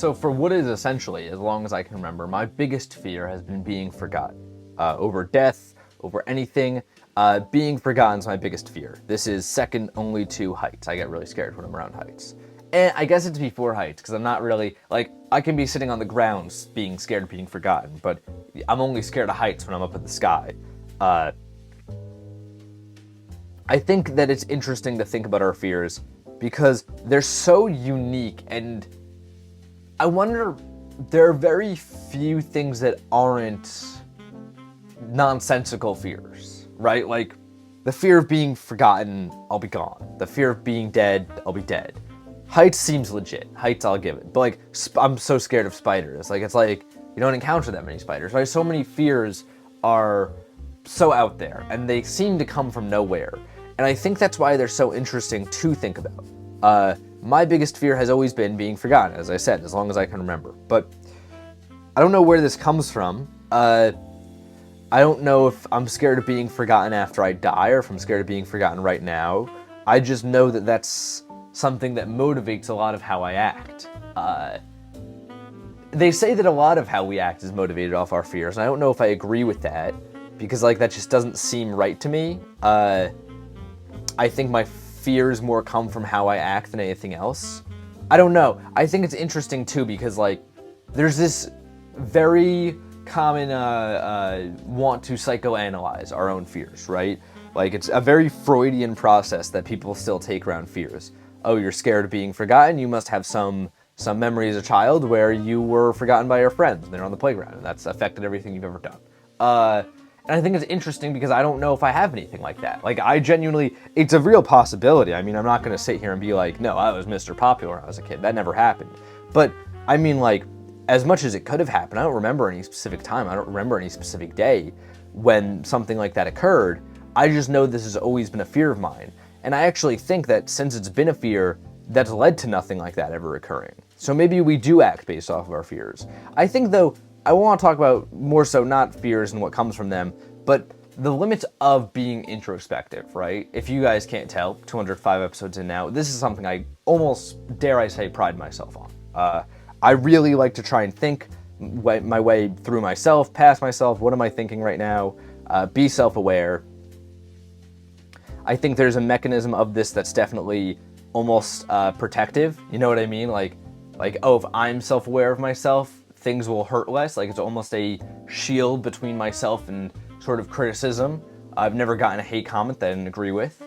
So for what is essentially, as long as I can remember, my biggest fear has been being forgotten. Over death, over anything, being forgotten is my biggest fear. This is second only to heights. I get really scared when I'm around heights. And I guess it's before heights, because I'm not really, like, I can be sitting on the ground being scared of being forgotten, but I'm only scared of heights when I'm up in the sky. I think that it's interesting to think about our fears because they're so unique, and I wonder, there are very few things that aren't nonsensical fears, right? Like, the fear of being forgotten, I'll be gone. The fear of being dead, I'll be dead. Heights seems legit. Heights, I'll give it. But, like, I'm so scared of spiders. Like, it's like, you don't encounter that many spiders, right? So many fears are so out there, and they seem to come from nowhere. And I think that's why they're so interesting to think about. My biggest fear has always been being forgotten, as I said, as long as I can remember. But I don't know where this comes from. I don't know if I'm scared of being forgotten after I die, or if I'm scared of being forgotten right now. I just know that that's something that motivates a lot of how I act. They say that a lot of how we act is motivated off our fears, and I don't know if I agree with that, because, like, that just doesn't seem right to me. I think my fears more come from how I act than anything else. I don't know. I think it's interesting, too, because, like, there's this very common want to psychoanalyze our own fears, right? Like, it's a very Freudian process that people still take around fears. Oh, you're scared of being forgotten? You must have some memory as a child where you were forgotten by your friends and they're on the playground, and that's affected everything you've ever done. And I think it's interesting because I don't know if I have anything like that. Like, I genuinely, it's a real possibility. I mean, I'm not going to sit here and be like, no, I was Mr. Popular when I was a kid. That never happened. But, I mean, like, as much as it could have happened, I don't remember any specific time. I don't remember any specific day when something like that occurred. I just know this has always been a fear of mine. And I actually think that since it's been a fear, that's led to nothing like that ever occurring. So maybe we do act based off of our fears. I think, though, I want to talk about more so not fears and what comes from them, but the limits of being introspective, right? If you guys can't tell, 205 episodes in now, this is something I almost, dare I say, pride myself on. I really like to try and think my way through myself, past myself, what am I thinking right now, be self-aware. I think there's a mechanism of this that's definitely almost protective, you know what I mean? Like, oh, if I'm self-aware of myself, things will hurt less. Like, it's almost a shield between myself and sort of criticism. I've never gotten a hate comment that I didn't agree with,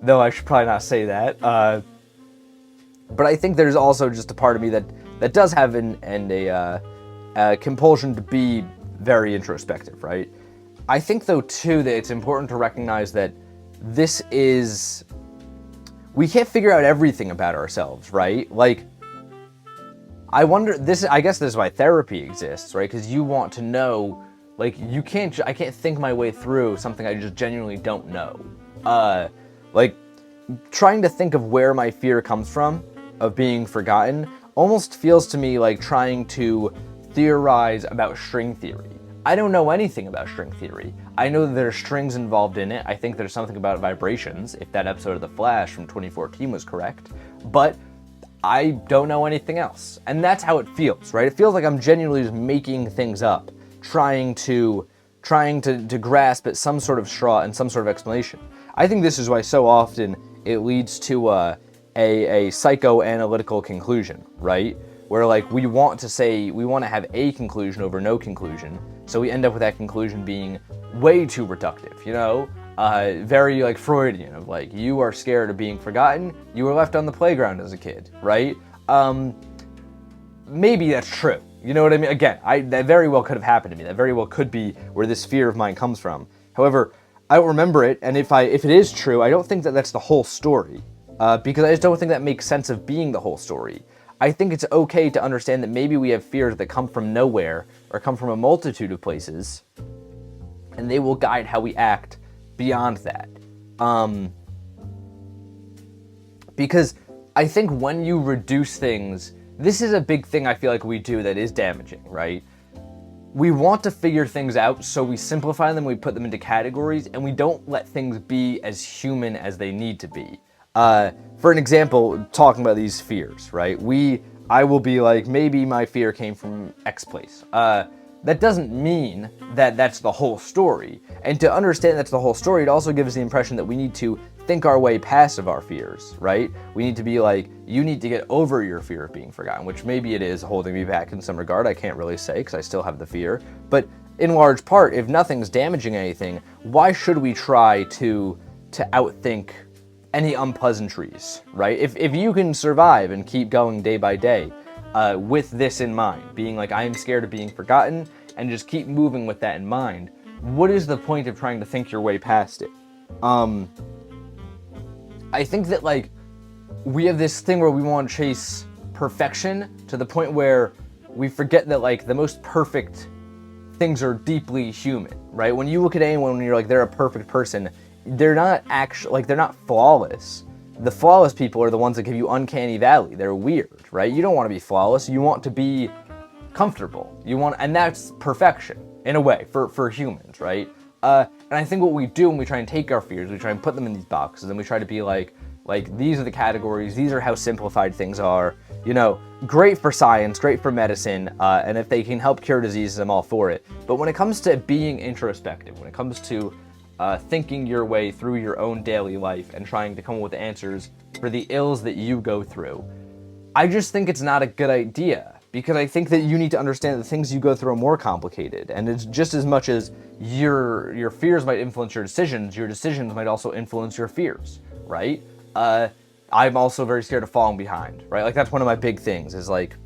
though I should probably not say that. But I think there's also just a part of me that does have a compulsion to be very introspective, right? I think, though, too, that it's important to recognize that we can't figure out everything about ourselves, right? Like, I guess this is why therapy exists, right? Because you want to know, like, I can't think my way through something I just genuinely don't know. Like, trying to think of where my fear comes from, of being forgotten, almost feels to me like trying to theorize about string theory. I don't know anything about string theory. I know that there are strings involved in it. I think there's something about vibrations, if that episode of The Flash from 2014 was correct. But I don't know anything else. And that's how it feels, right? It feels like I'm genuinely just making things up, trying to grasp at some sort of straw and some sort of explanation. I think this is why so often it leads to a psychoanalytical conclusion, right? Where, like, we want to have a conclusion over no conclusion, so we end up with that conclusion being way too reductive, you know? Very, like, Freudian, of, like, you are scared of being forgotten, you were left on the playground as a kid, right? Maybe that's true, you know what I mean? Again, that very well could have happened to me, that very well could be where this fear of mine comes from. However, I don't remember it, and if it is true, I don't think that that's the whole story, because I just don't think that makes sense of being the whole story. I think it's okay to understand that maybe we have fears that come from nowhere or come from a multitude of places, and they will guide how we act beyond that. Because I think when you reduce things, this is a big thing I feel like we do that is damaging, right? We want to figure things out, so we simplify them, we put them into categories, and we don't let things be as human as they need to be. For an example, talking about these fears, right? We I will be like, maybe my fear came from X place. That doesn't mean that that's the whole story. And to understand that's the whole story, it also gives the impression that we need to think our way past of our fears, right? We need to be like, you need to get over your fear of being forgotten, which maybe it is holding me back in some regard. I can't really say because I still have the fear. But in large part, if nothing's damaging anything, why should we try to outthink any unpleasantries, right? If you can survive and keep going day by day with this in mind, being like, I am scared of being forgotten, and just keep moving with that in mind, what is the point of trying to think your way past it? I think that, like, we have this thing where we want to chase perfection to the point where we forget that, like, the most perfect things are deeply human, right? When you look at anyone and you're like, they're a perfect person, they're not actually, like, they're not flawless. The flawless people are the ones that give you uncanny valley. They're weird, right? You don't want to be flawless. You want to be comfortable. And that's perfection in a way for humans, right? And I think what we do when we try and take our fears, we try and put them in these boxes, and we try to be like these are the categories, these are how simplified things are, you know, great for science, great for medicine, and if they can help cure diseases, I'm all for it. But when it comes to being introspective, when it comes to thinking your way through your own daily life and trying to come up with answers for the ills that you go through, I just think it's not a good idea. Because I think that you need to understand that the things you go through are more complicated. And it's just as much as your fears might influence your decisions might also influence your fears, right? I'm also very scared of falling behind, right? Like, that's one of my big things is, like,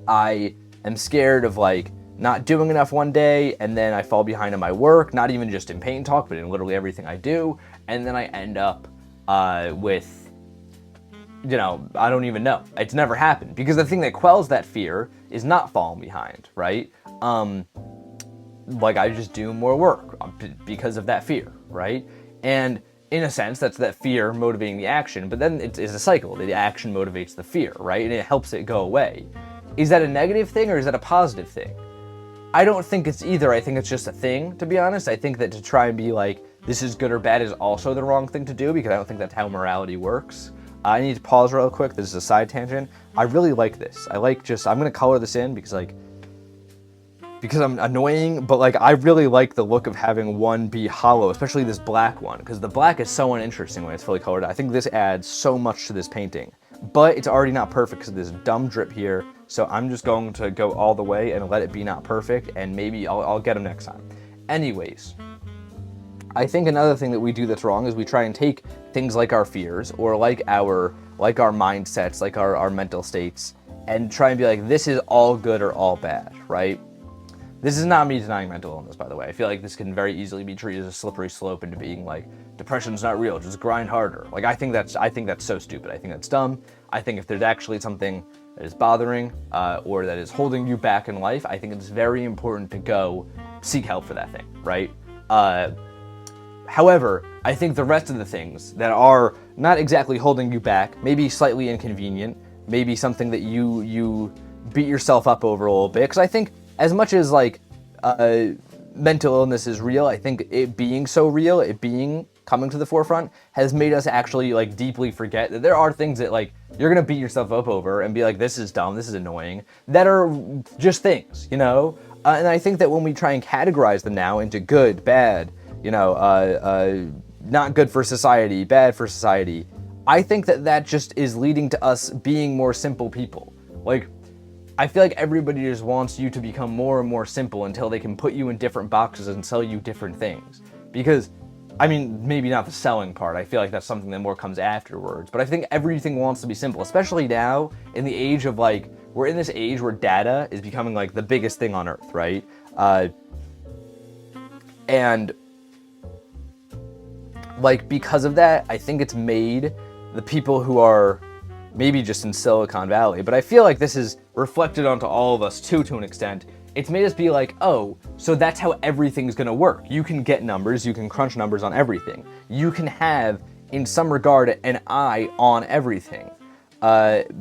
I am scared of, like, not doing enough one day, and then I fall behind in my work, not even just in Paint&Talk, but in literally everything I do. And then I end up with, you know, I don't even know. It's never happened. Because the thing that quells that fear is not falling behind, right? Like, I just do more work because of that fear, right? And in a sense, that's that fear motivating the action, but then it's a cycle. The action motivates the fear, right? And it helps it go away. Is that a negative thing or is that a positive thing? I don't think it's either. I think it's just a thing, to be honest. I think that to try and be like, this is good or bad is also the wrong thing to do, because I don't think that's how morality works. I need to pause real quick. This is a side tangent. I really like this. I'm going to color this in because I'm annoying, but, like, I really like the look of having one be hollow, especially this black one, because the black is so uninteresting when it's fully colored. I think this adds so much to this painting, but it's already not perfect because of this dumb drip here, so I'm just going to go all the way and let it be not perfect, and maybe I'll get them next time. Anyways, I think another thing that we do that's wrong is we try and take things like our fears or like our mindsets, like our mental states, and try and be like, this is all good or all bad, right? This is not me denying mental illness, by the way. I feel like this can very easily be treated as a slippery slope into being like, depression's not real, just grind harder. Like, I think that's so stupid. I think that's dumb. I think if there's actually something that is bothering or that is holding you back in life, I think it's very important to go seek help for that thing, right? However, I think the rest of the things that are not exactly holding you back, maybe slightly inconvenient, maybe something that you beat yourself up over a little bit, because I think as much as, like, mental illness is real, I think it being so real, it being coming to the forefront, has made us actually, like, deeply forget that there are things that, like, you're gonna beat yourself up over and be like, this is dumb, this is annoying, that are just things, you know? And I think that when we try and categorize them now into good, bad, you know, not good for society, bad for society, I think that just is leading to us being more simple people. Like, I feel like everybody just wants you to become more and more simple until they can put you in different boxes and sell you different things. Because, I mean, maybe not the selling part, I feel like that's something that more comes afterwards, but I think everything wants to be simple, especially now in the age of, like, we're in this age where data is becoming, like, the biggest thing on earth, right? And, like, because of that, I think it's made the people who are maybe just in Silicon Valley, but I feel like this is reflected onto all of us too, to an extent. It's made us be like, oh, so that's how everything's gonna work. You can get numbers, you can crunch numbers on everything. You can have, in some regard, an eye on everything,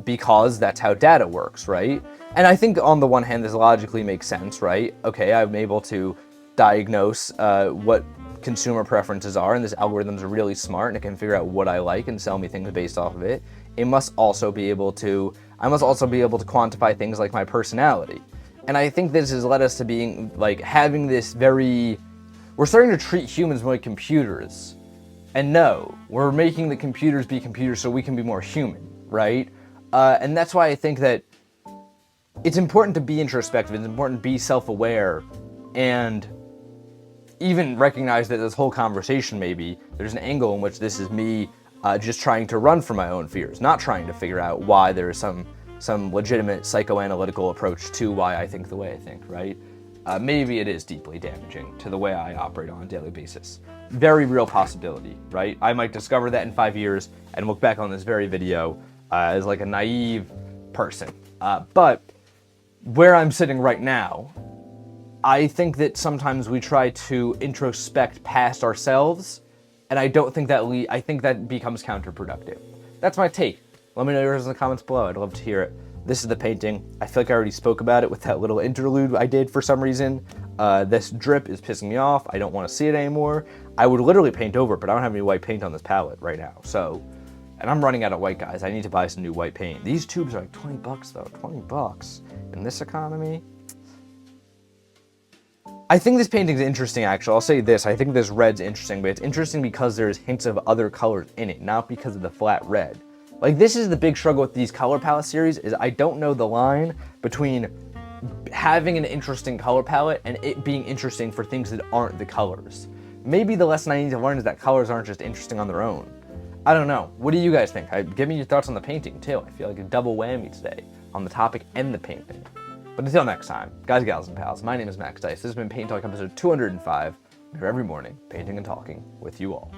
because that's how data works, right? And I think on the one hand, this logically makes sense, right? Okay, I'm able to diagnose what consumer preferences are, and this algorithm's really smart, and it can figure out what I like and sell me things based off of it. It must also be able to I must also be able to quantify things like my personality. And I think this has led us to being, like, having this very... We're starting to treat humans more like computers. And no, we're making the computers be computers so we can be more human, right? And that's why I think that it's important to be introspective, it's important to be self-aware, and even recognize that this whole conversation, maybe, there's an angle in which this is me just trying to run from my own fears, not trying to figure out why there is some legitimate psychoanalytical approach to why I think the way I think, right? Maybe it is deeply damaging to the way I operate on a daily basis. Very real possibility, right? I might discover that in 5 years and look back on this very video as like a naive person. But where I'm sitting right now, I think that sometimes we try to introspect past ourselves, and I don't think that I think that becomes counterproductive. That's my take. Let me know yours in the comments below. I'd love to hear it. This is the painting. I feel like I already spoke about it with that little interlude I did for some reason. This drip is pissing me off. I don't want to see it anymore. I would literally paint over it, but I don't have any white paint on this palette right now. So, and I'm running out of white, guys. I need to buy some new white paint. These tubes are like 20 bucks though. 20 bucks in this economy. I think this painting's interesting, actually. I'll say this. I think this red's interesting, but it's interesting because there's hints of other colors in it, not because of the flat red. Like, this is the big struggle with these color palette series, is I don't know the line between having an interesting color palette and it being interesting for things that aren't the colors. Maybe the lesson I need to learn is that colors aren't just interesting on their own. I don't know. What do you guys think? Give me your thoughts on the painting, too. I feel like a double whammy today on the topic and the painting. But until next time, guys, gals, and pals, my name is Max Dice. This has been Paint Talk episode 205. I'm here every morning, painting and talking with you all.